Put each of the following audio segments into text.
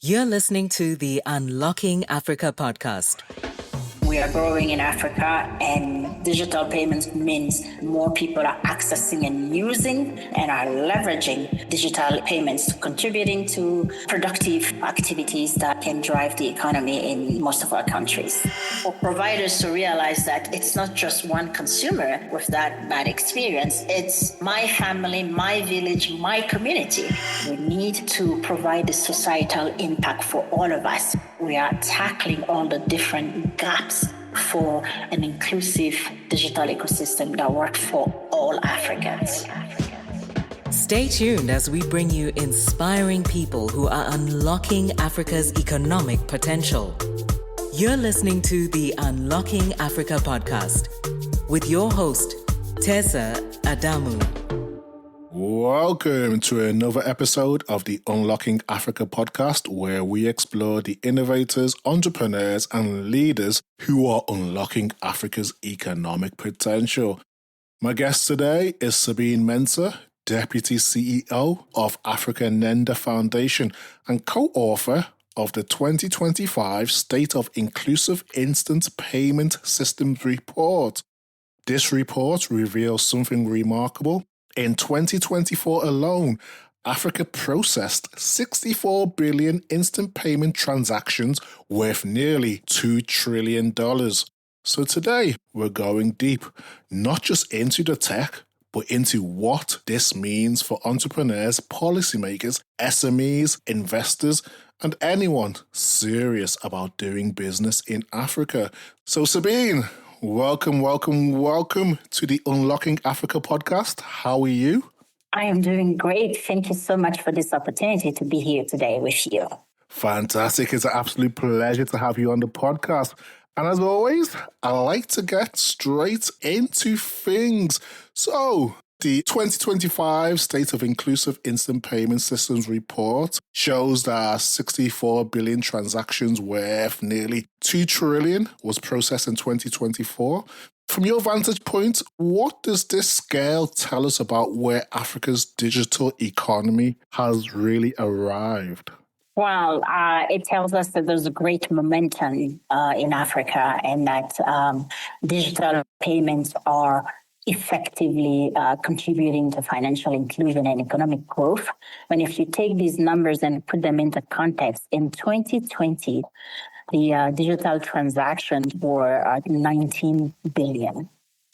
You're listening to the Unlocking Africa podcast. We are growing in Africa, and digital payments means more people are accessing and using and are leveraging digital payments, contributing to productive activities that can drive the economy in most of our countries. For providers to realize that it's not just one consumer with that bad experience, it's my family, my village, my community. We need to provide the societal impact for all of us. We are tackling all the different gaps for an inclusive digital ecosystem that works for all Africans. Stay tuned as we bring you inspiring people who are unlocking Africa's economic potential. You're listening to the Unlocking Africa podcast with your host, Tessa Adamu. Welcome to another episode of the Unlocking Africa podcast, where we explore the innovators, entrepreneurs, and leaders who are unlocking Africa's economic potential. My guest today is Sabine Mensah, Deputy CEO of AfricaNenda Foundation and co-author of the 2025 State of Inclusive Instant Payment Systems Report. This report reveals something remarkable. In 2024 alone, Africa processed 64 billion instant payment transactions worth nearly $2 trillion. So today, we're going deep, not just into the tech, but into what this means for entrepreneurs, policymakers, SMEs, investors, and anyone serious about doing business in Africa. So Sabine, welcome to the Unlocking Africa podcast. How are you? I am doing great. Thank you so much for this opportunity to be here today with you. Fantastic. It's an absolute pleasure to have you on the podcast. And as always, I like to get straight into things. So, the 2025 State of Inclusive Instant Payment Systems Report shows that 64 billion transactions worth nearly 2 trillion was processed in 2024. From your vantage point, what does this scale tell us about where Africa's digital economy has really arrived? Well, it tells us that there's a great momentum in Africa, and that digital payments are effectively contributing to financial inclusion and economic growth. And if you take these numbers and put them into context, in 2020, the digital transactions were 19 billion.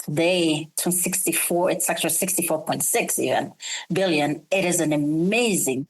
Today, to 64, it's actually 64.6 even billion. It is an amazing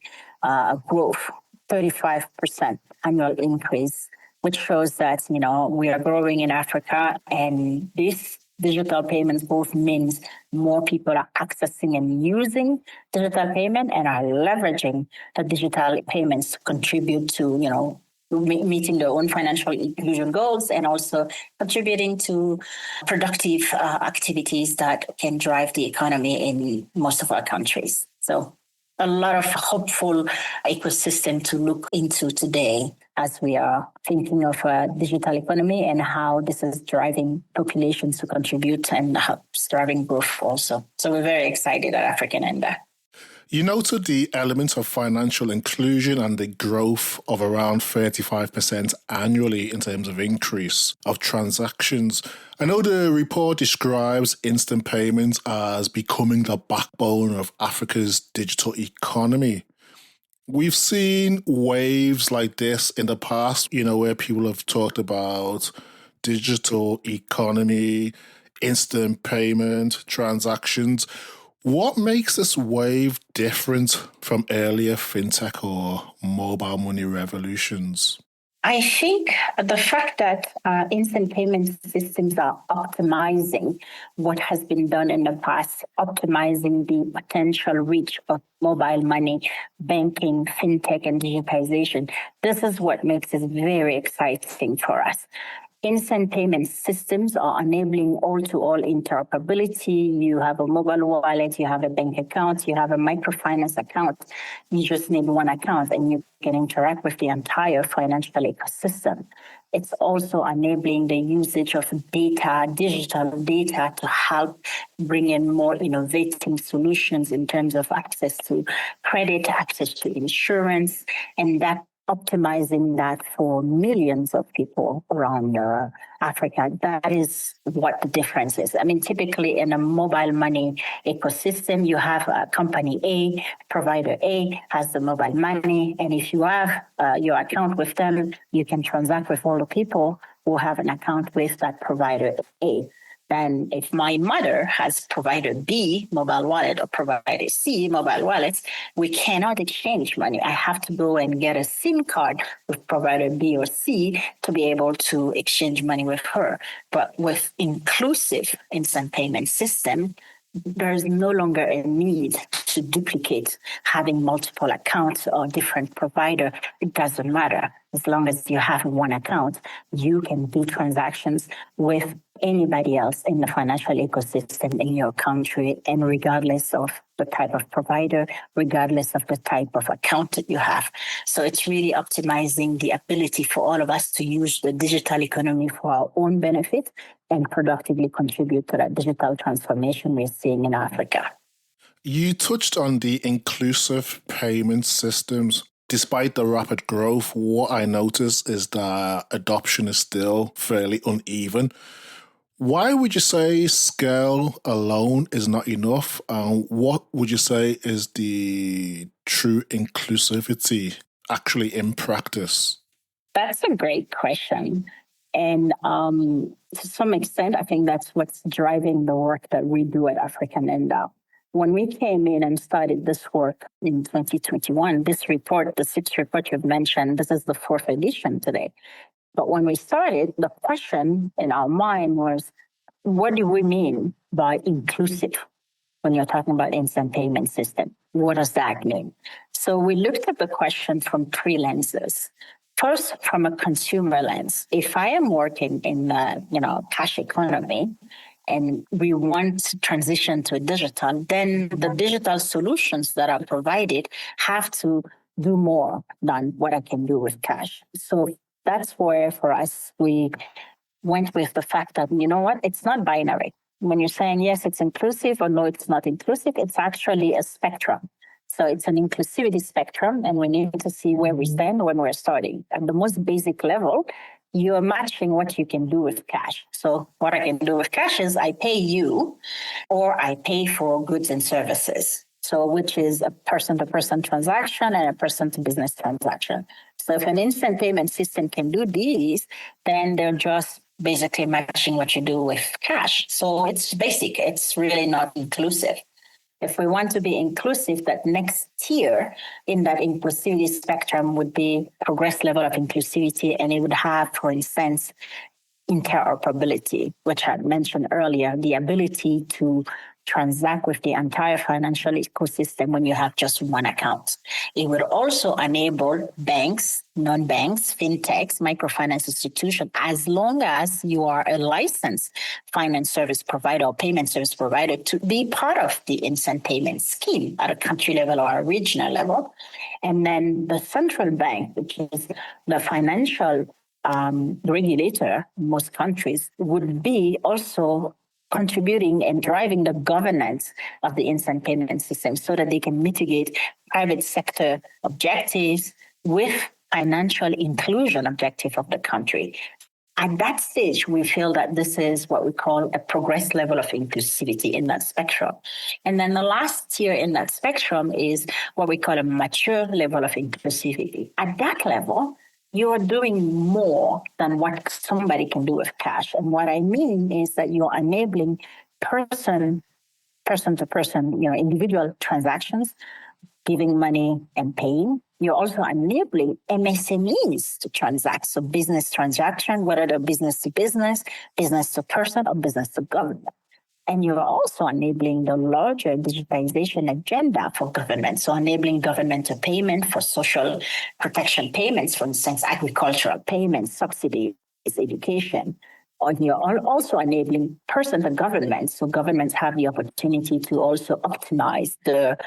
growth, 35% annual increase, which shows that, we are growing in Africa, and this digital payments both means more people are accessing and using digital payment and are leveraging the digital payments to contribute to, meeting their own financial inclusion goals, and also contributing to productive activities that can drive the economy in most of our countries. So a lot of hopeful ecosystem to look into today as we are thinking of a digital economy and how this is driving populations to contribute and helps driving growth also. So we're very excited at AfricaNenda. You noted the element of financial inclusion and the growth of around 35% annually in terms of increase of transactions. I know the report describes instant payments as becoming the backbone of Africa's digital economy. We've seen waves like this in the past, where people have talked about digital economy, instant payment, transactions. What makes this wave different from earlier fintech or mobile money revolutions? I think the fact that instant payment systems are optimizing what has been done in the past, optimizing the potential reach of mobile money, banking, fintech, and digitization. This is what makes it very exciting for us. Instant payment systems are enabling all-to-all interoperability. You have a mobile wallet, you have a bank account, you have a microfinance account. You just need one account and you can interact with the entire financial ecosystem. It's also enabling the usage of data, digital data, to help bring in more innovative solutions in terms of access to credit, access to insurance, and that optimizing that for millions of people around Africa. That is what the difference is. I mean, typically in a mobile money ecosystem, you have a company A, provider A has the mobile money. And if you have your account with them, you can transact with all the people who have an account with that provider A. Then if my mother has provider B mobile wallet or provider C mobile wallets, we cannot exchange money. I have to go and get a SIM card with provider B or C to be able to exchange money with her. But with inclusive instant payment system, there's no longer a need to duplicate having multiple accounts or different provider. It doesn't matter. As long as you have one account, you can do transactions with anybody else in the financial ecosystem in your country, and regardless of the type of provider, regardless of the type of account that you have. So it's really optimizing the ability for all of us to use the digital economy for our own benefit and productively contribute to that digital transformation we're seeing in Africa. You touched on the inclusive payment systems. Despite the rapid growth, what I noticed is that adoption is still fairly uneven. Why would you say scale alone is not enough? And what would you say is the true inclusivity actually in practice? That's a great question. And to some extent, I think that's what's driving the work that we do at AfricaNenda. When we came in and started this work in 2021, this report, the SIIPS report you've mentioned, this is the 4th edition today. But when we started, the question in our mind was, what do we mean by inclusive when you're talking about instant payment system? What does that mean? So we looked at the question from 3 lenses. First, from a consumer lens. If I am working in the cash economy and we want to transition to digital, then the digital solutions that are provided have to do more than what I can do with cash. So that's where, for us, we went with the fact that, you know what, it's not binary. When you're saying, yes, it's inclusive or no, it's not inclusive, it's actually a spectrum. So it's an inclusivity spectrum, and we need to see where we stand when we're starting. At the most basic level, you're matching what you can do with cash. So what I can do with cash is I pay you or I pay for goods and services. So which is a person-to-person transaction and a person-to-business transaction. So if an instant payment system can do these, then they're just basically matching what you do with cash. So it's basic. It's really not inclusive. If we want to be inclusive, that next tier in that inclusivity spectrum would be progress level of inclusivity, and it would have, for instance, interoperability, which I mentioned earlier, the ability to transact with the entire financial ecosystem when you have just one account. It would also enable banks, non-banks, fintechs, microfinance institutions, as long as you are a licensed finance service provider or payment service provider, to be part of the instant payment scheme at a country level or a regional level. And then the central bank, which is the financial regulator in most countries, would be also contributing and driving the governance of the instant payment system so that they can mitigate private sector objectives with financial inclusion objective of the country. At that stage, we feel that this is what we call a progress level of inclusivity in that spectrum. And then the last tier in that spectrum is what we call a mature level of inclusivity. At that level, you are doing more than what somebody can do with cash. And what I mean is that you're enabling person to person, individual transactions, giving money and paying. You're also enabling MSMEs to transact. So business transaction, whether they're business to business to person, or business to government. And you're also enabling the larger digitization agenda for government. So enabling government to payment for social protection payments, for instance, agricultural payments, subsidies, education. Or you're also enabling person to government. So governments have the opportunity to also optimize the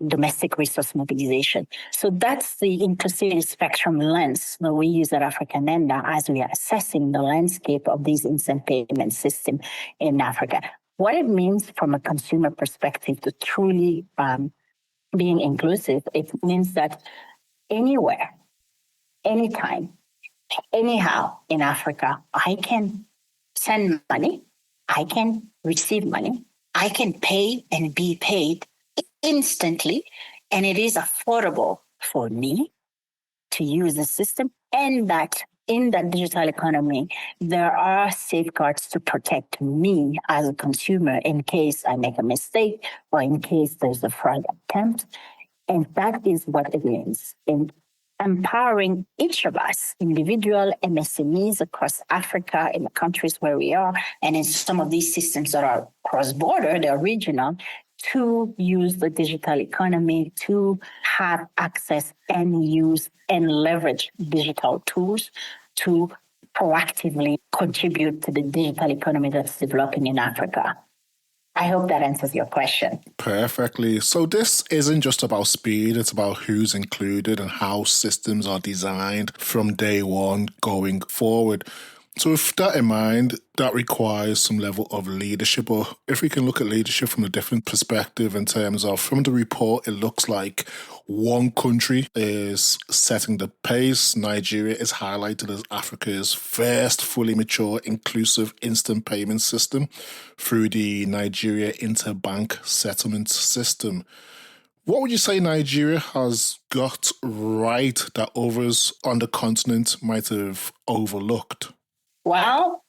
domestic resource mobilization. So that's the inclusivity spectrum lens that we use at AfricaNenda as we are assessing the landscape of these instant payment system in Africa. What it means from a consumer perspective to truly being inclusive, it means that anywhere anytime, anyhow in Africa. I can send money, I can receive money, I can pay and be paid instantly, and it is affordable for me to use the system, and that in the digital economy, there are safeguards to protect me as a consumer in case I make a mistake or in case there's a fraud attempt. And that is what it means in empowering each of us, individual MSMEs across Africa, in the countries where we are, and in some of these systems that are cross-border, they're regional, to use the digital economy, to have access and use and leverage digital tools to proactively contribute to the digital economy that's developing in Africa. I hope that answers your question. Perfectly. So this isn't just about speed, it's about who's included and how systems are designed from day one going forward. So with that in mind, that requires some level of leadership, or if we can look at leadership from a different perspective in terms of, from the report, it looks like one country is setting the pace. Nigeria is highlighted as Africa's first fully mature, inclusive instant payment system through the Nigeria Interbank Settlement System. What would you say Nigeria has got right that others on the continent might have overlooked? Well,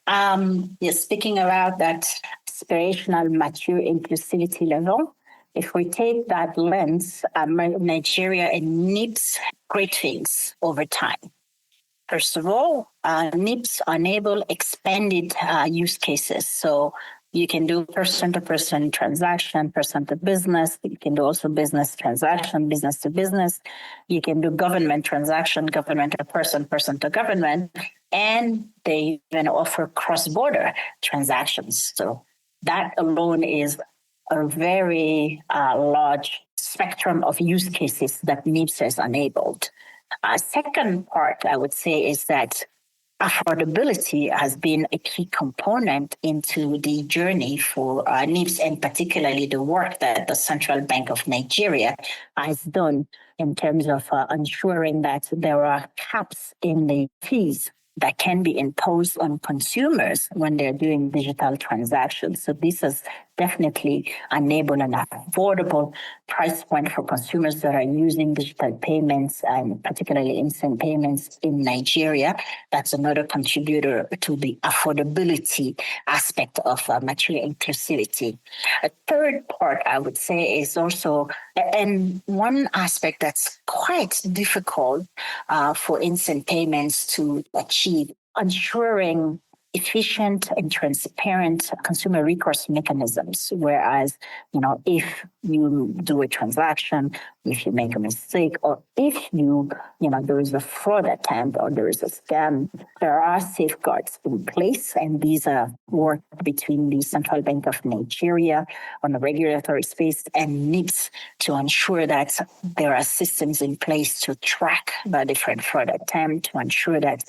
you're speaking about that aspirational mature inclusivity level. If we take that lens, Nigeria and NIBSS great things over time. First of all, NIBSS enable expanded use cases. So you can do person-to-person transaction, person-to-business. You can do also business transaction, business-to-business. You can do government transaction, government-to-person, person-to-government. And they even offer cross-border transactions. So that alone is a very large spectrum of use cases that NIBSS has enabled. Second part, I would say, is that affordability has been a key component into the journey for NIBSS, and particularly the work that the Central Bank of Nigeria has done in terms of ensuring that there are caps in the fees that can be imposed on consumers when they're doing digital transactions. So this has definitely enabled an affordable price point for consumers that are using digital payments, and particularly instant payments in Nigeria. That's another contributor to the affordability aspect of mature inclusivity. A third part, I would say, is also, and one aspect that's quite difficult for instant payments to achieve, ensuring efficient and transparent consumer recourse mechanisms. Whereas, if you do a transaction, if you make a mistake, or if there is a fraud attempt or there is a scam, there are safeguards in place. And these are work between the Central Bank of Nigeria on the regulatory space and NIBSS to ensure that there are systems in place to track the different fraud attempts, to ensure that,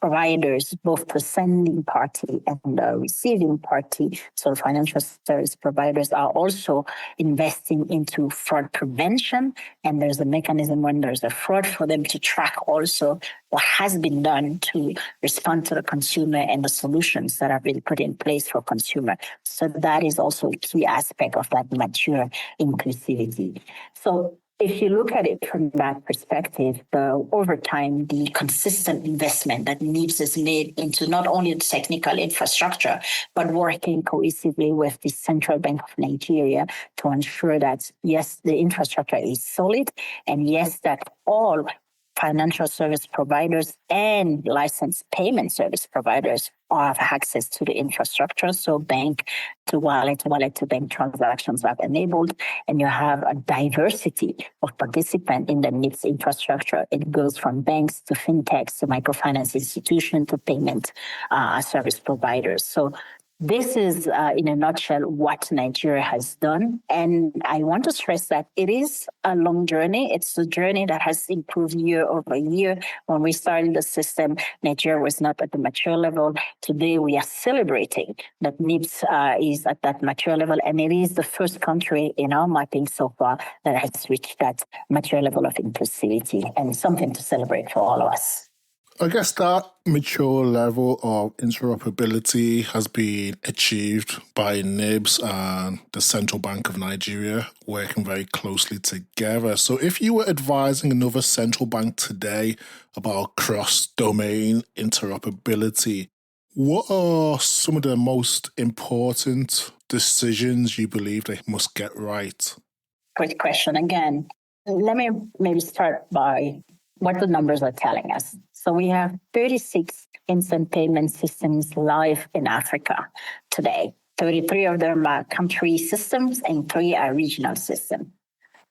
providers, both the sending party and the receiving party, so financial service providers, are also investing into fraud prevention. And there's a mechanism when there's a fraud for them to track also what has been done to respond to the consumer and the solutions that have been put in place for consumer. So that is also a key aspect of that mature inclusivity. So if you look at it from that perspective, over time, the consistent investment that NIBSS has made into not only the technical infrastructure, but working cohesively with the Central Bank of Nigeria to ensure that, yes, the infrastructure is solid, and yes, that all financial service providers and licensed payment service providers have access to the infrastructure. So bank to wallet to bank transactions are enabled, and you have a diversity of participants in the NIBSS infrastructure. It goes from banks to fintechs to microfinance institutions to payment service providers. So This is, in a nutshell, what Nigeria has done. And I want to stress that it is a long journey. It's a journey that has improved year over year. When we started the system, Nigeria was not at the mature level. Today, we are celebrating that NIBSS is at that mature level. And it is the first country in our mapping so far that has reached that mature level of inclusivity, and something to celebrate for all of us. I guess that mature level of interoperability has been achieved by NIBSS and the Central Bank of Nigeria working very closely together. So if you were advising another central bank today about cross-domain interoperability, what are some of the most important decisions you believe they must get right? Great question again. Let me maybe start by what the numbers are telling us. So we have 36 instant payment systems live in Africa today. 33 of them are country systems and 3 are regional systems.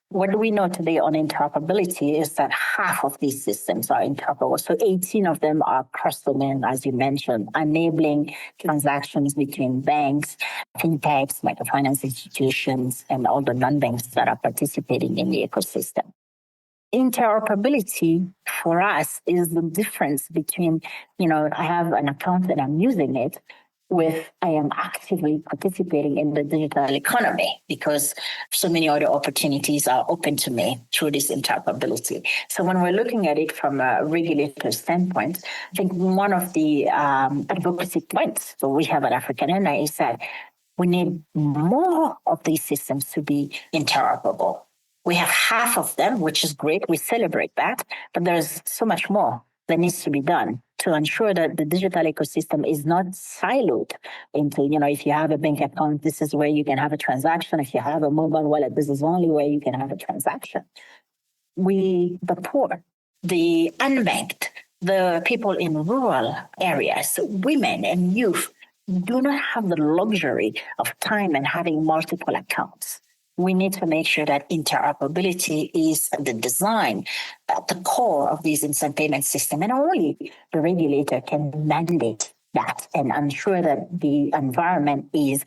What do we know today on interoperability is that half of these systems are interoperable. So 18 of them are cross-domain, as you mentioned, enabling transactions between banks, fintechs, microfinance institutions, and all the non-banks that are participating in the ecosystem. Interoperability for us is the difference between, I have an account and I'm using it, with I am actively participating in the digital economy because so many other opportunities are open to me through this interoperability. So when we're looking at it from a regulator standpoint, I think one of the advocacy points that we have at AfricaNenda is that we need more of these systems to be interoperable. We have half of them, which is great. We celebrate that, but there's so much more that needs to be done to ensure that the digital ecosystem is not siloed into, if you have a bank account, this is where you can have a transaction. If you have a mobile wallet, this is only where you can have a transaction. The poor, the unbanked, the people in rural areas, women and youth do not have the luxury of time and having multiple accounts. We need to make sure that interoperability is the design at the core of these instant payment system. And only the regulator can mandate that and ensure that the environment is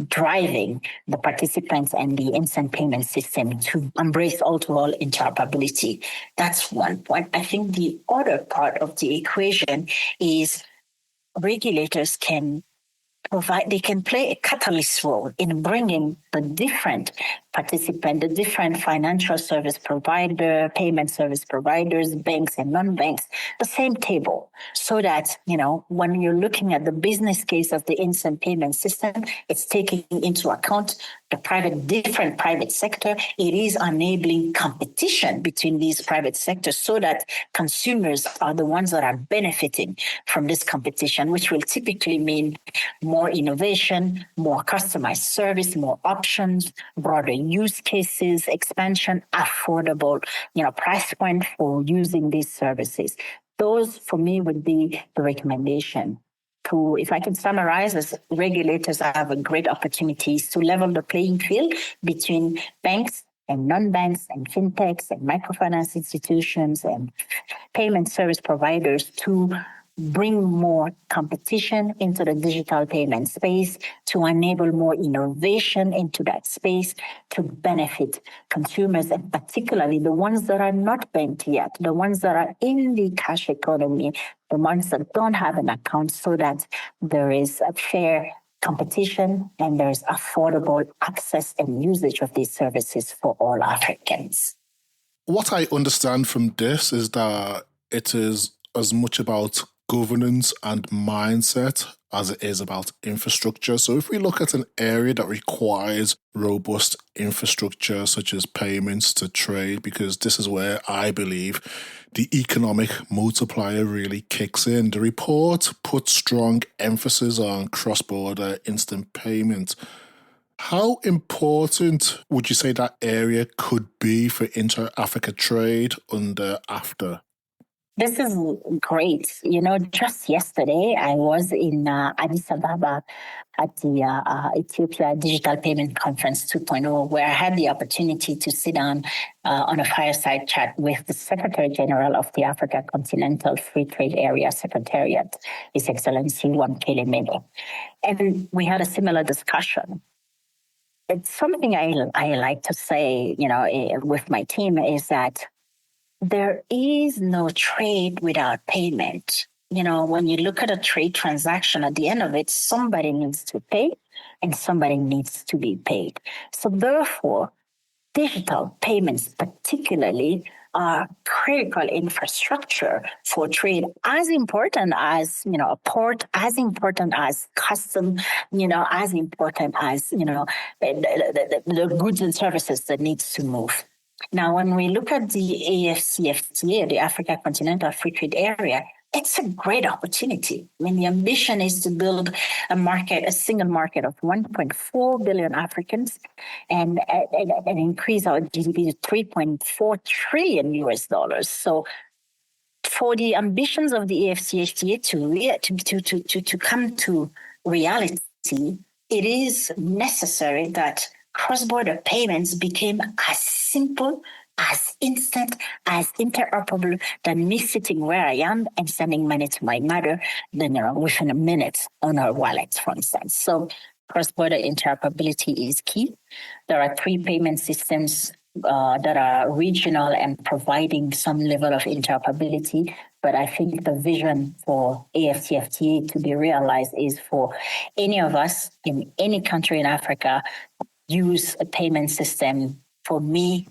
driving the participants and the instant payment system to embrace all-to-all interoperability. That's one point. I think the other part of the equation is regulators can play a catalyst role in bringing the different participants, the different financial service provider, payment service providers, banks and non-banks, the same table, so that, when you're looking at the business case of the instant payment system, it's taking into account the different private sector. It is enabling competition between these private sectors so that consumers are the ones that are benefiting from this competition, which will typically mean more innovation, more customized service, more options, broader use cases, expansion, affordable, price point for using these services. Those, for me, would be the recommendation. If I can summarize, as regulators have a great opportunities to level the playing field between banks and non-banks and fintechs and microfinance institutions and payment service providers to bring more competition into the digital payment space, to enable more innovation into that space, to benefit consumers, and particularly the ones that are not banked yet, the ones that are in the cash economy, the ones that don't have an account, so that there is a fair competition and there's affordable access and usage of these services for all Africans. What I understand from this is that it is as much about governance and mindset as it is about infrastructure. So if we look at an area that requires robust infrastructure, such as payments to trade, because this is where I believe the economic multiplier really kicks in. The report puts strong emphasis on cross-border instant payment. How important would you say that area could be for inter-Africa trade under AfTA? This is great. Just yesterday, I was in Addis Ababa at the Ethiopia Digital Payment Conference 2.0, where I had the opportunity to sit down on a fireside chat with the Secretary General of the Africa Continental Free Trade Area Secretariat, His Excellency Wamkele Mele. And we had a similar discussion. It's something I like to say, with my team is that there is no trade without payment. When you look at a trade transaction, at the end of it, somebody needs to pay and somebody needs to be paid. So therefore, digital payments particularly are critical infrastructure for trade, as important as, a port, as important as custom, as important as, the goods and services that needs to move. Now, when we look at the AfCFTA, the Africa Continental Free Trade Area, it's a great opportunity. I mean, the ambition is to build a single market of 1.4 billion Africans and increase our GDP to 3.4 trillion US dollars. So for the ambitions of the AfCFTA to come to reality, it is necessary that cross-border payments became as simple, as instant, as interoperable than me sitting where I am and sending money to my mother, within a minute on her wallet, for instance. So cross-border interoperability is key. There are 3 payment systems that are regional and providing some level of interoperability. But I think the vision for AfCFTA to be realized is for any of us in any country in Africa use a payment system. For me,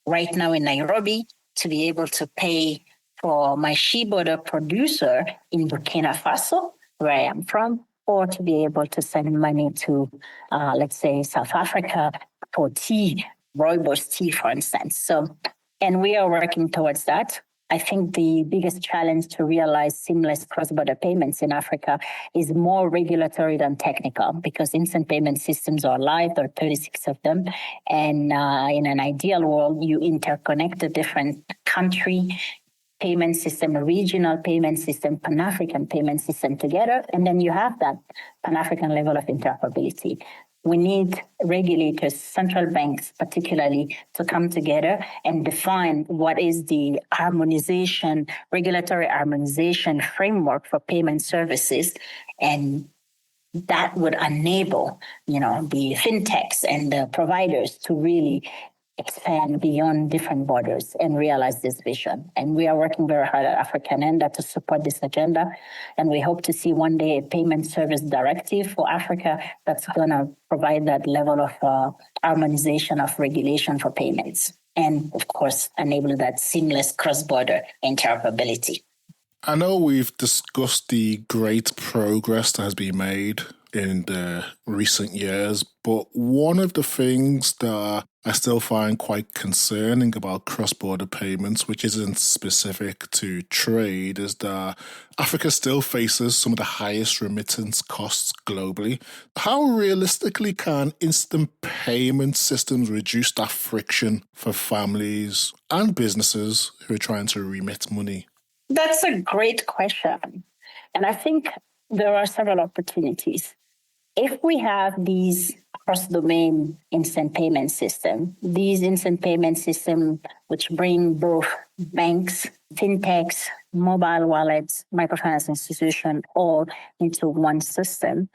right now in Nairobi, to be able to pay for my shea butter producer in Burkina Faso, where I am from, or to be able to send money to, let's say, South Africa for tea, rooibos tea, for instance. So, and we are working towards that. I think the biggest challenge to realize seamless cross-border payments in Africa is more regulatory than technical, because instant payment systems are live. There are 36 of them. And in an ideal world, you interconnect the different country payment system, a regional payment system, Pan-African payment system together, and then you have that Pan-African level of interoperability. We need regulators, central banks particularly, to come together and define what is the regulatory harmonization framework for payment services. And that would enable, the fintechs and the providers to really expand beyond different borders and realize this vision. And we are working very hard at AfricaNenda to support this agenda. And we hope to see one day a payment service directive for Africa that's going to provide that level of harmonization of regulation for payments. And of course, enable that seamless cross-border interoperability. I know we've discussed the great progress that has been made in the recent years, but one of the things that I still find quite concerning about cross-border payments, which isn't specific to trade, is that Africa still faces some of the highest remittance costs globally. How realistically can instant payment systems reduce that friction for families and businesses who are trying to remit money? That's a great question. And I think there are several opportunities. If we have these cross-domain instant payment system, these instant payment systems which bring both banks, fintechs, mobile wallets, microfinance institutions all into one system,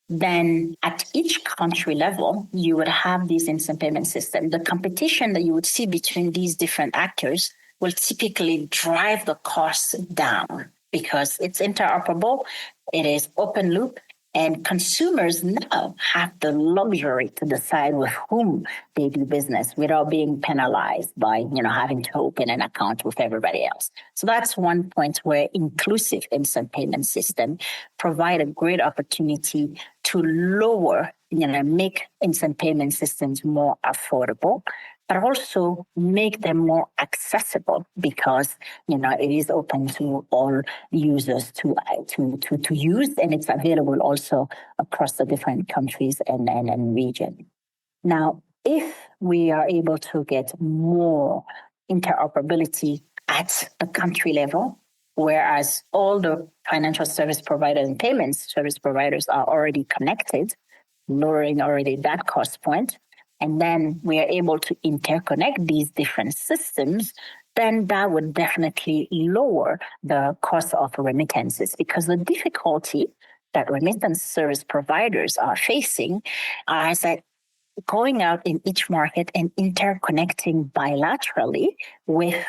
then at each country level, you would have these instant payment systems. The competition that you would see between these different actors will typically drive the costs down because it's interoperable, it is open loop, and consumers now have the luxury to decide with whom they do business without being penalized by, having to open an account with everybody else. So that's one point where inclusive instant payment system provide a great opportunity to lower, make instant payment systems more affordable, but also make them more accessible because, it is open to all users to use, and it's available also across the different countries and region. Now, if we are able to get more interoperability at the country level, whereas all the financial service providers and payments service providers are already connected, lowering already that cost point. And then we are able to interconnect these different systems, then that would definitely lower the cost of remittances, because the difficulty that remittance service providers are facing is that going out in each market and interconnecting bilaterally with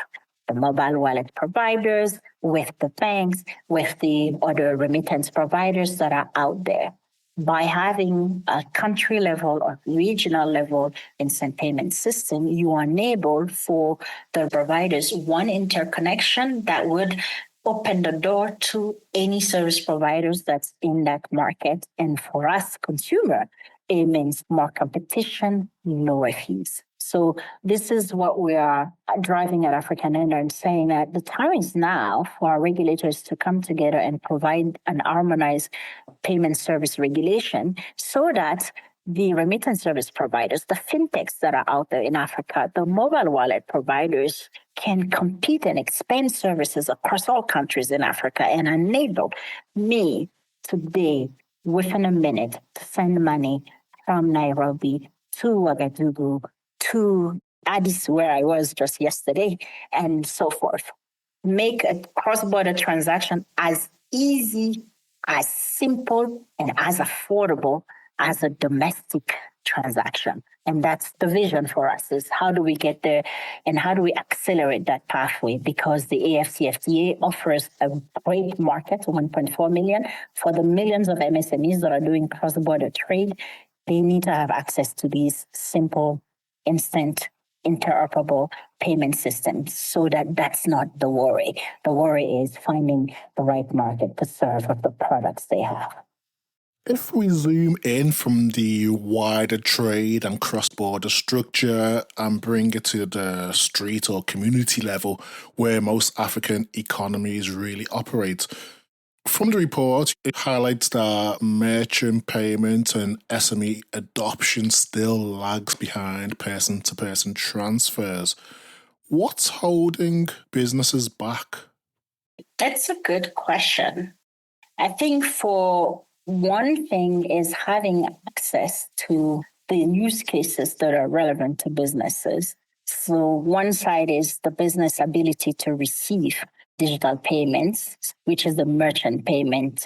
the mobile wallet providers, with the banks, with the other remittance providers that are out there. By having a country level or regional level instant payment system, you enable for the providers one interconnection that would open the door to any service providers that's in that market. And for us, consumer, it means more competition, lower fees. So this is what we are driving at AfricaNenda and saying that the time is now for our regulators to come together and provide an harmonized payment service regulation so that the remittance service providers, the fintechs that are out there in Africa, the mobile wallet providers can compete and expand services across all countries in Africa and enable me today within a minute to send money from Nairobi to Ouagadougou to Addis, where I was just yesterday, and so forth. Make a cross-border transaction as easy, as simple, and as affordable as a domestic transaction. And that's the vision for us, is how do we get there and how do we accelerate that pathway? Because the AfCFTA offers a great market, 1.4 million. For the millions of MSMEs that are doing cross-border trade, they need to have access to these simple, instant, interoperable payment systems so that that's not the worry. The worry is finding the right market to serve of the products they have. If we zoom in from the wider trade and cross-border structure and bring it to the street or community level where most African economies really operate, from the report, it highlights that merchant payment and SME adoption still lags behind person-to-person transfers. What's holding businesses back? That's a good question. I think for one thing is having access to the use cases that are relevant to businesses. So one side is the business ability to receive digital payments, which is the merchant payment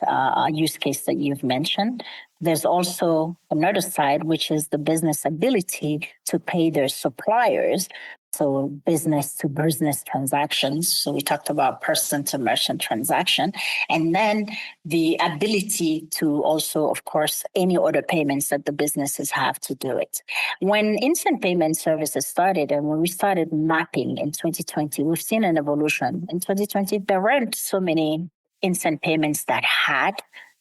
use case that you've mentioned. There's also another side, which is the business ability to pay their suppliers. So business to business transactions. So we talked about person to merchant transaction. And then the ability to also, of course, any other payments that the businesses have to do it. When instant payment services started and when we started mapping in 2020, we've seen an evolution. In 2020, there weren't so many instant payments that had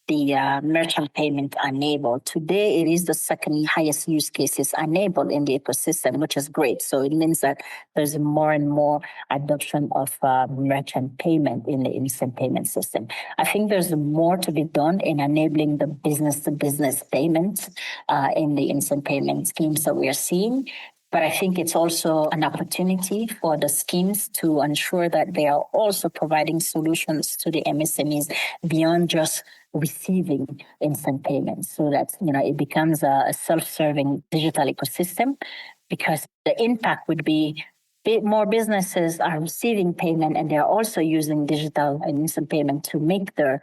the merchant payment enabled. Today, it is the second highest use cases enabled in the ecosystem, which is great. So it means that there's more and more adoption of merchant payment in the instant payment system. I think there's more to be done in enabling the business-to-business payments in the instant payment schemes that we are seeing. But I think it's also an opportunity for the schemes to ensure that they are also providing solutions to the MSMEs beyond just receiving instant payments, so that it becomes a self-serving digital ecosystem, because the impact would be more businesses are receiving payment and they're also using digital and instant payment to make their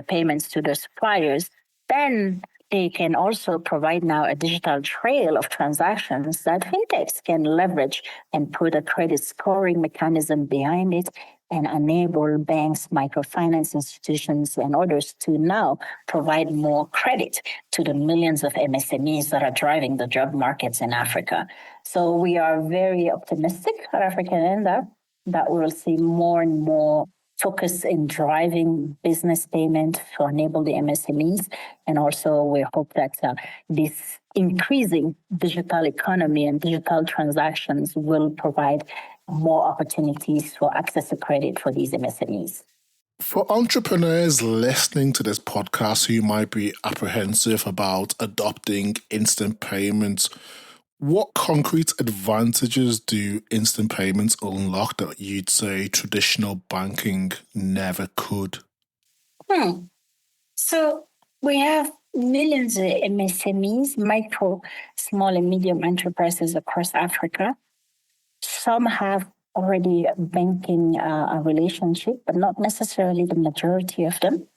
payments to their suppliers. Then they can also provide now a digital trail of transactions that fintechs can leverage and put a credit scoring mechanism behind it and enable banks, microfinance institutions, and others to now provide more credit to the millions of MSMEs that are driving the job markets in Africa. So we are very optimistic at AfricaNenda that we will see more and more focus in driving business payment to enable the MSMEs. And also we hope that this increasing digital economy and digital transactions will provide more opportunities for access to credit for these MSMEs. For entrepreneurs listening to this podcast who might be apprehensive about adopting instant payments, What concrete advantages do instant payments unlock that you'd say traditional banking never could? So we have millions of MSMEs, micro, small and medium enterprises across Africa. Some have already banking a relationship, but not necessarily the majority of them.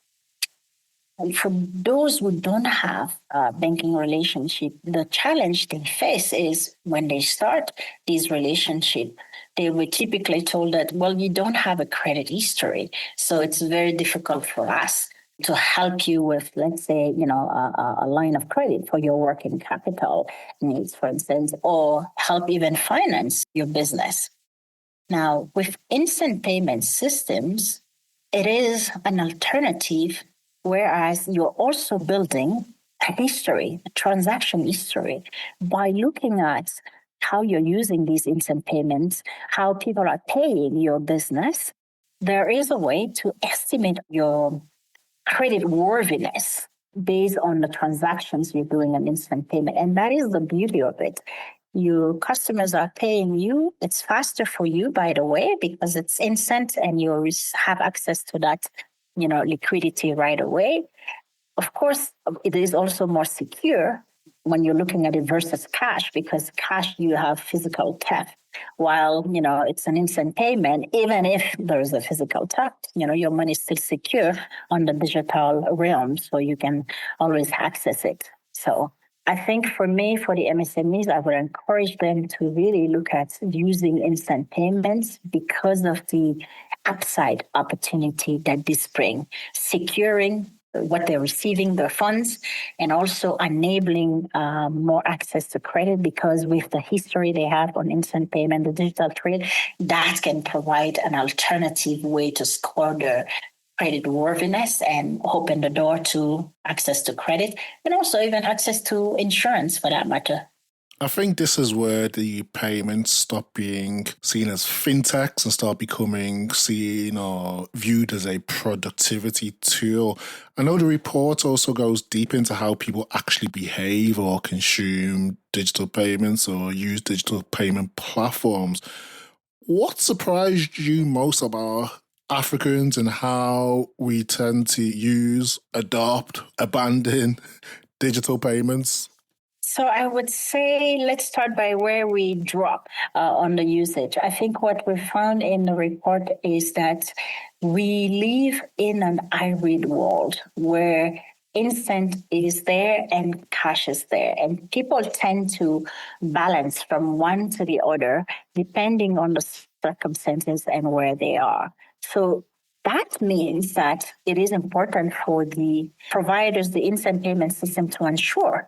And for those who don't have a banking relationship, the challenge they face is when they start these relationships, they were typically told that, well, you don't have a credit history. So it's very difficult for us to help you with, let's say, a line of credit for your working capital needs, for instance, or help even finance your business. Now, with instant payment systems, it is an alternative, whereas you're also building a history, a transaction history, by looking at how you're using these instant payments, how people are paying your business. There is a way to estimate your credit worthiness based on the transactions you're doing an instant payment. And that is the beauty of it. Your customers are paying you. It's faster for you, by the way, because it's instant and you have access to that, liquidity right away. Of course, it is also more secure when you're looking at it versus cash, because cash, you have physical theft. While, it's an instant payment, even if there is a physical theft, your money is still secure on the digital realm, so you can always access it. So I think for me, for the MSMEs, I would encourage them to really look at using instant payments because of the upside opportunity that this brings, securing what they're receiving, their funds, and also enabling more access to credit, because with the history they have on instant payment, the digital trade, that can provide an alternative way to score their credit worthiness and open the door to access to credit, and also even access to insurance for that matter. I think this is where the payments stop being seen as fintechs and start becoming seen or viewed as a productivity tool. I know the report also goes deep into how people actually behave or consume digital payments or use digital payment platforms. What surprised you most about Africans and how we tend to use, adopt, abandon digital payments? So I would say let's start by where we drop on the usage. I think what we found in the report is that we live in an hybrid world where instant is there and cash is there. And people tend to balance from one to the other depending on the circumstances and where they are. So that means that it is important for the providers, the instant payment system, to ensure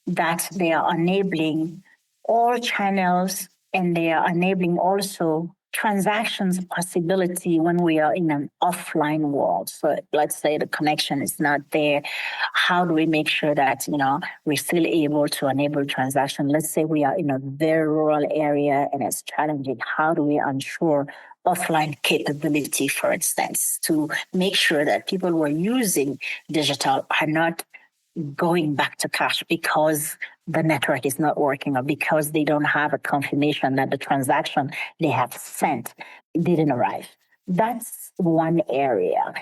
that they are enabling all channels and they are enabling also transactions possibility when we are in an offline world. So let's say the connection is not there. How do we make sure that, we're still able to enable transaction? Let's say we are in a very rural area and it's challenging. How do we ensure offline capability, for instance, to make sure that people who are using digital are not going back to cash because the network is not working or because they don't have a confirmation that the transaction they have sent didn't arrive. That's one area.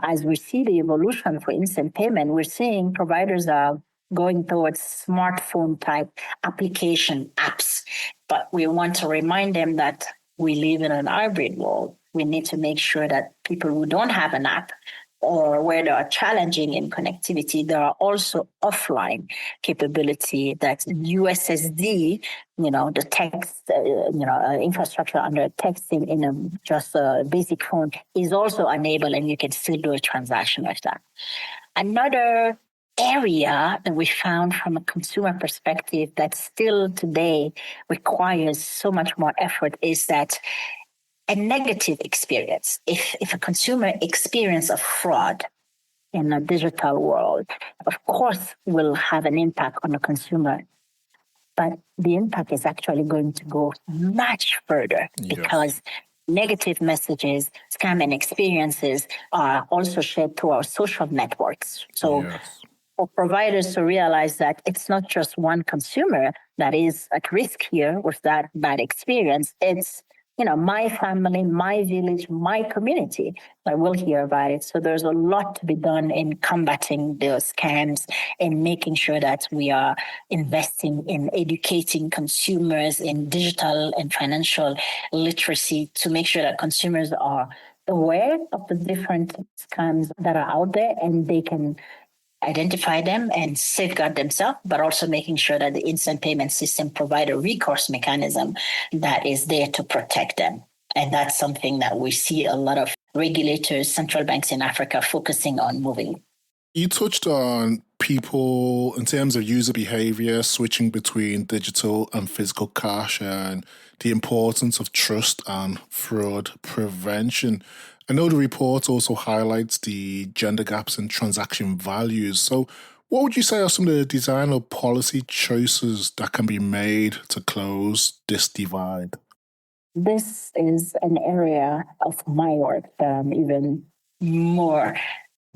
As we see the evolution for instant payment, we're seeing providers are going towards smartphone type application apps. But we want to remind them that we live in an hybrid world. We need to make sure that people who don't have an app or where they are challenging in connectivity, there are also offline capability that USSD, the text, infrastructure under texting in just a basic phone is also enabled, and you can still do a transaction with that. Another area that we found from a consumer perspective that still today requires so much more effort is that a negative experience. If a consumer experience a fraud in a digital world, of course, will have an impact on the consumer. But the impact is actually going to go much further because negative messages, scamming experiences are also shared through our social networks. So for providers to realize that it's not just one consumer that is at risk here with that bad experience. It's, my family, my village, my community that will hear about it. So there's a lot to be done in combating those scams and making sure that we are investing in educating consumers in digital and financial literacy to make sure that consumers are aware of the different scams that are out there and they can identify them and safeguard themselves, but also making sure that the instant payment system provide a recourse mechanism that is there to protect them. And that's something that we see a lot of regulators, central banks in Africa focusing on moving. You touched on people in terms of user behavior, switching between digital and physical cash and the importance of trust and fraud prevention. I know the report also highlights the gender gaps in transaction values. So what would you say are some of the design or policy choices that can be made to close this divide? This is an area of my work that I'm even more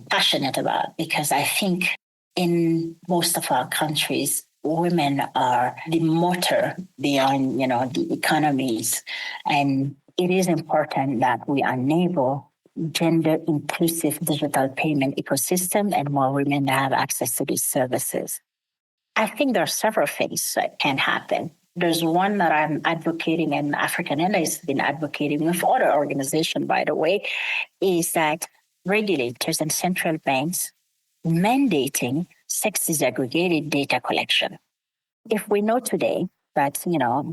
passionate about because I think in most of our countries, women are the motor behind, the economies. And it is important that we enable gender inclusive digital payment ecosystem and more women have access to these services. I think there are several things that can happen. There's one that I'm advocating and AfricaNenda has been advocating with other organizations, by the way, is that regulators and central banks mandating sex disaggregated data collection. If we know today that,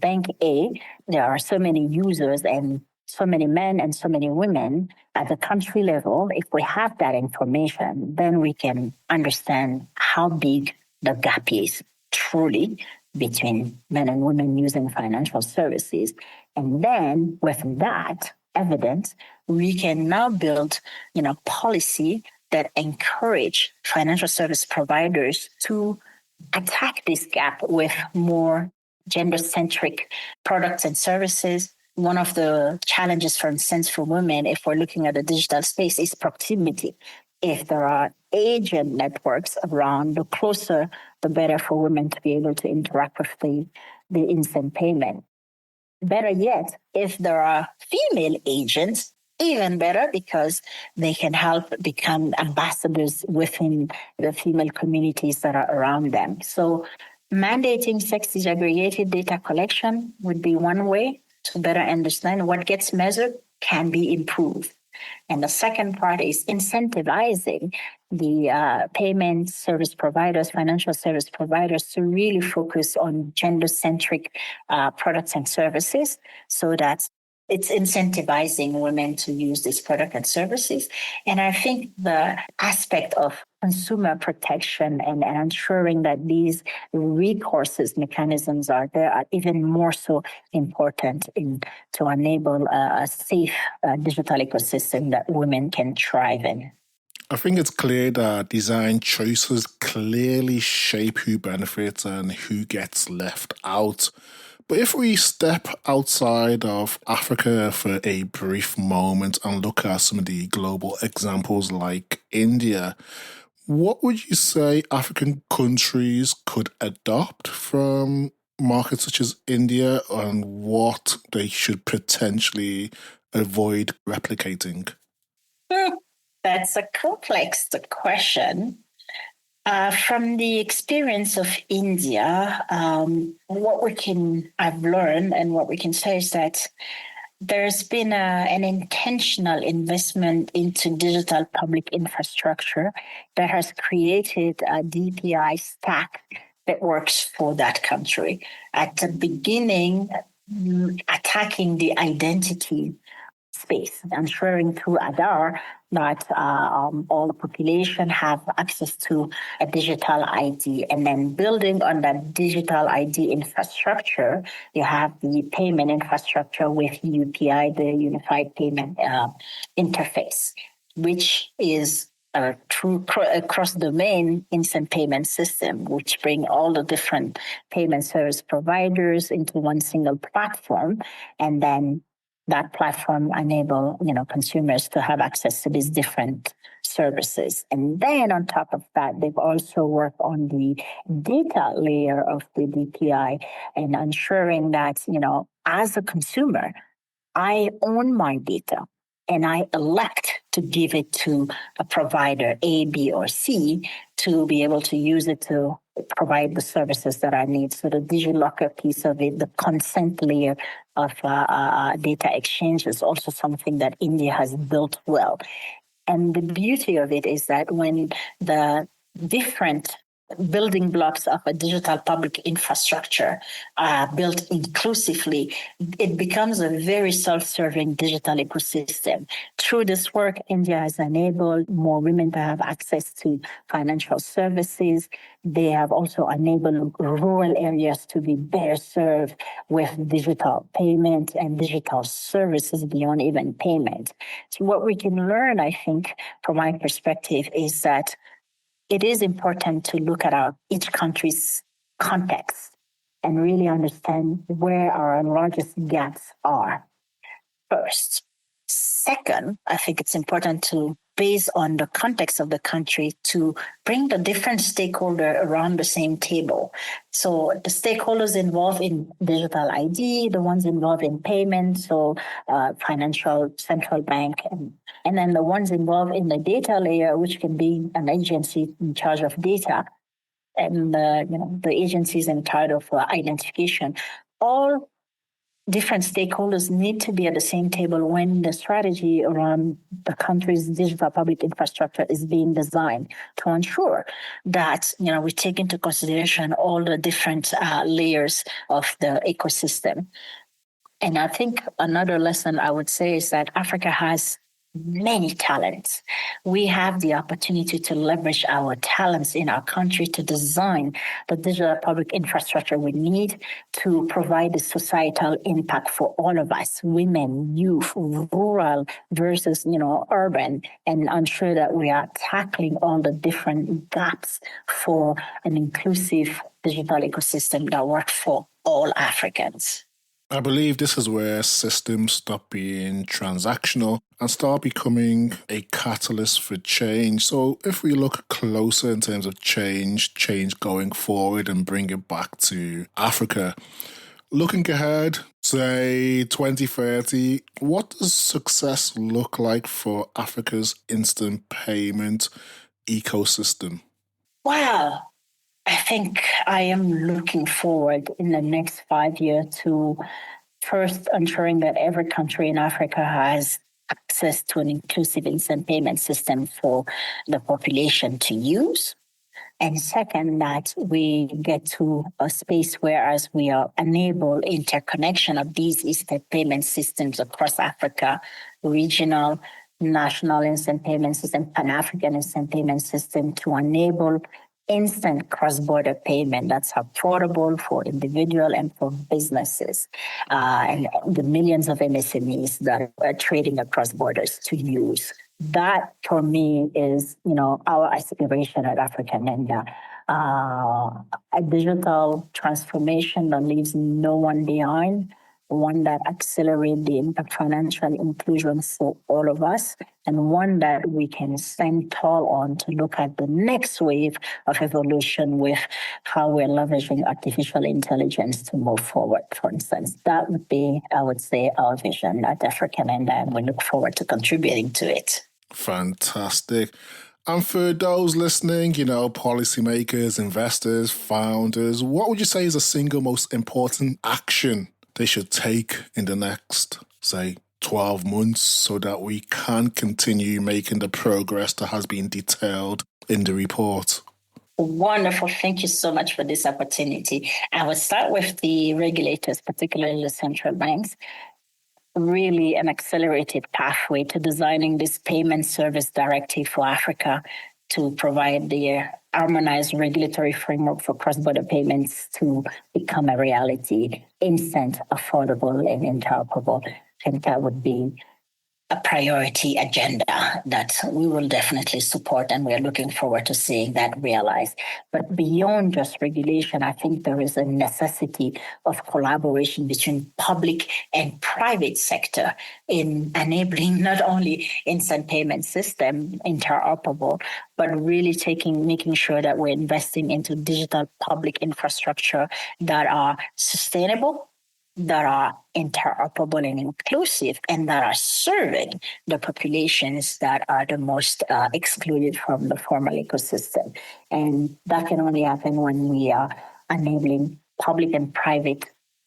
Bank A, there are so many users and so many men and so many women at the country level, if we have that information, then we can understand how big the gap is truly between men and women using financial services. And then with that evidence, we can now build, policy that encourage financial service providers to attack this gap with more gender-centric products and services. One of the challenges, for instance, for women, if we're looking at the digital space, is proximity. If there are agent networks around, the closer, the better for women to be able to interact with the instant payment. Better yet, if there are female agents, even better because they can help become ambassadors within the female communities that are around them. So mandating sex disaggregated data collection would be one way to better understand what gets measured can be improved. And the second part is incentivizing the payment service providers, financial service providers to really focus on gender-centric products and services so that it's incentivizing women to use this product and services. And I think the aspect of consumer protection and ensuring that these recourses mechanisms are there are even more so important to enable a safe digital ecosystem that women can thrive in. I think it's clear that design choices clearly shape who benefits and who gets left out. But if we step outside of Africa for a brief moment and look at some of the global examples like India, what would you say African countries could adopt from markets such as India and what they should potentially avoid replicating? That's a complex question. From the experience of India, I've learned and what we can say is that there's been an intentional investment into digital public infrastructure that has created a DPI stack that works for that country. At the beginning, attacking the identity space, ensuring through Aadhaar that all the population have access to a digital ID. And then building on that digital ID infrastructure, you have the payment infrastructure with UPI, the Unified Payment Interface, which is a true cross-domain instant payment system, which bring all the different payment service providers into one single platform and then that platform enable, consumers to have access to these different services. And then on top of that, they've also worked on the data layer of the DPI and ensuring that, as a consumer, I own my data and I elect to give it to a provider A, B, or C to be able to use it to provide the services that I need. So the DigiLocker piece of it, the consent layer of data exchange is also something that India has built well. And the beauty of it is that when the different building blocks of a digital public infrastructure are built inclusively, it becomes a very self-serving digital ecosystem. Through this work, India has enabled more women to have access to financial services. They have also enabled rural areas to be better served with digital payment and digital services beyond even payment. So what we can learn, I think, from my perspective, is that it is important to look at each country's context and really understand where our largest gaps are first. Second, I think it's important to, based on the context of the country, to bring the different stakeholders around the same table. So the stakeholders involved in digital ID, the ones involved in payments, so financial central bank, and then the ones involved in the data layer, which can be an agency in charge of data, and the agencies in charge of identification. All different stakeholders need to be at the same table when the strategy around the country's digital public infrastructure is being designed to ensure that, we take into consideration all the different layers of the ecosystem. And I think another lesson I would say is that Africa has many talents. We have the opportunity to leverage our talents in our country to design the digital public infrastructure we need to provide the societal impact for all of us, women, youth, rural versus, urban, and ensure that we are tackling all the different gaps for an inclusive digital ecosystem that works for all Africans. I believe this is where systems stop being transactional and start becoming a catalyst for change. So if we look closer in terms of change going forward and bring it back to Africa, looking ahead, say 2030, what does success look like for Africa's instant payment ecosystem? Wow. I think I am looking forward in the next 5 years to first ensuring that every country in Africa has access to an inclusive instant payment system for the population to use. And second, that we get to a space where as we are enable interconnection of these instant payment systems across Africa, regional, national instant payment system, Pan-African instant payment system to enable instant cross-border payment that's affordable for individual and for businesses and the millions of MSMEs that are trading across borders to use. That, for me, is, our aspiration at AfricaNenda. A digital transformation that leaves no one behind, one that accelerates the impact financial inclusion for all of us, and one that we can stand tall on to look at the next wave of evolution with how we're leveraging artificial intelligence to move forward, for instance. That would be, I would say, our vision at AfricaNenda, and we look forward to contributing to it. Fantastic. And for those listening, policymakers, investors, founders, what would you say is the single most important action they should take in the next, say, 12 months so that we can continue making the progress that has been detailed in the report? Wonderful. Thank you so much for this opportunity. I will start with the regulators, particularly the central banks. Really an accelerated pathway to designing this payment service directive for Africa to provide the harmonized regulatory framework for cross-border payments to become a reality, instant, affordable, and interoperable. I think that would be a priority agenda that we will definitely support, and we're looking forward to seeing that realized. But beyond just regulation, I think there is a necessity of collaboration between public and private sector in enabling not only instant payment system interoperable, but really making sure that we're investing into digital public infrastructure that are sustainable, that are interoperable and inclusive, and that are serving the populations that are the most excluded from the formal ecosystem. And that can only happen when we are enabling public and private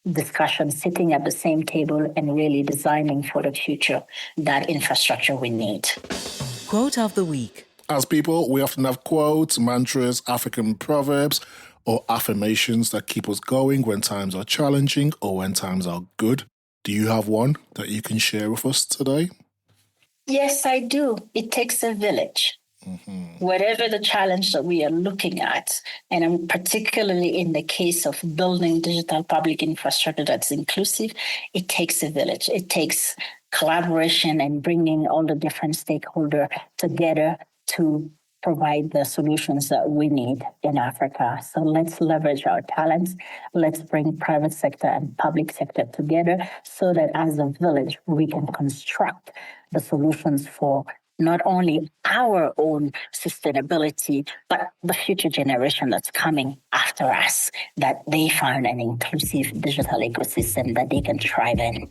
discussion, sitting at the same table and really designing for the future that infrastructure we need. Quote of the week. As people, we often have quotes, mantras, African proverbs, or affirmations that keep us going when times are challenging or when times are good. Do you have one that you can share with us today? Yes, I do. It takes a village. Whatever the challenge that we are looking at, and particularly in the case of building digital public infrastructure that's inclusive, it takes a village. It takes collaboration and bringing all the different stakeholders together to provide the solutions that we need in Africa. So let's leverage our talents. Let's bring private sector and public sector together so that as a village, we can construct the solutions for not only our own sustainability, but the future generation that's coming after us, that they find an inclusive digital ecosystem that they can thrive in.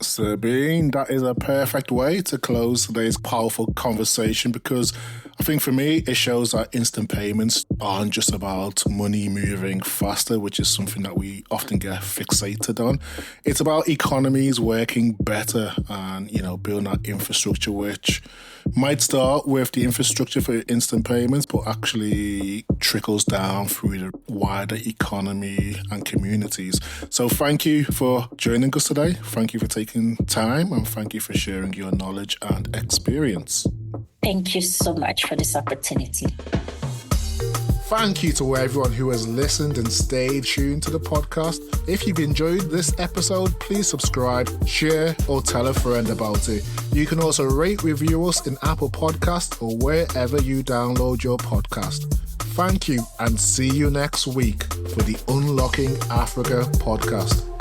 Sabine, that is a perfect way to close today's powerful conversation, because I think for me, it shows that instant payments aren't just about money moving faster, which is something that we often get fixated on. It's about economies working better and, building that infrastructure, which might start with the infrastructure for instant payments, but actually trickles down through the wider economy and communities. So thank you for joining us today. Thank you for taking time, and thank you for sharing your knowledge and experience. Thank you so much for this opportunity. Thank you to everyone who has listened and stayed tuned to the podcast. If you've enjoyed this episode, please subscribe, share, or tell a friend about it. You can also rate, review us in Apple Podcasts or wherever you download your podcast. Thank you, and see you next week for the Unlocking Africa podcast.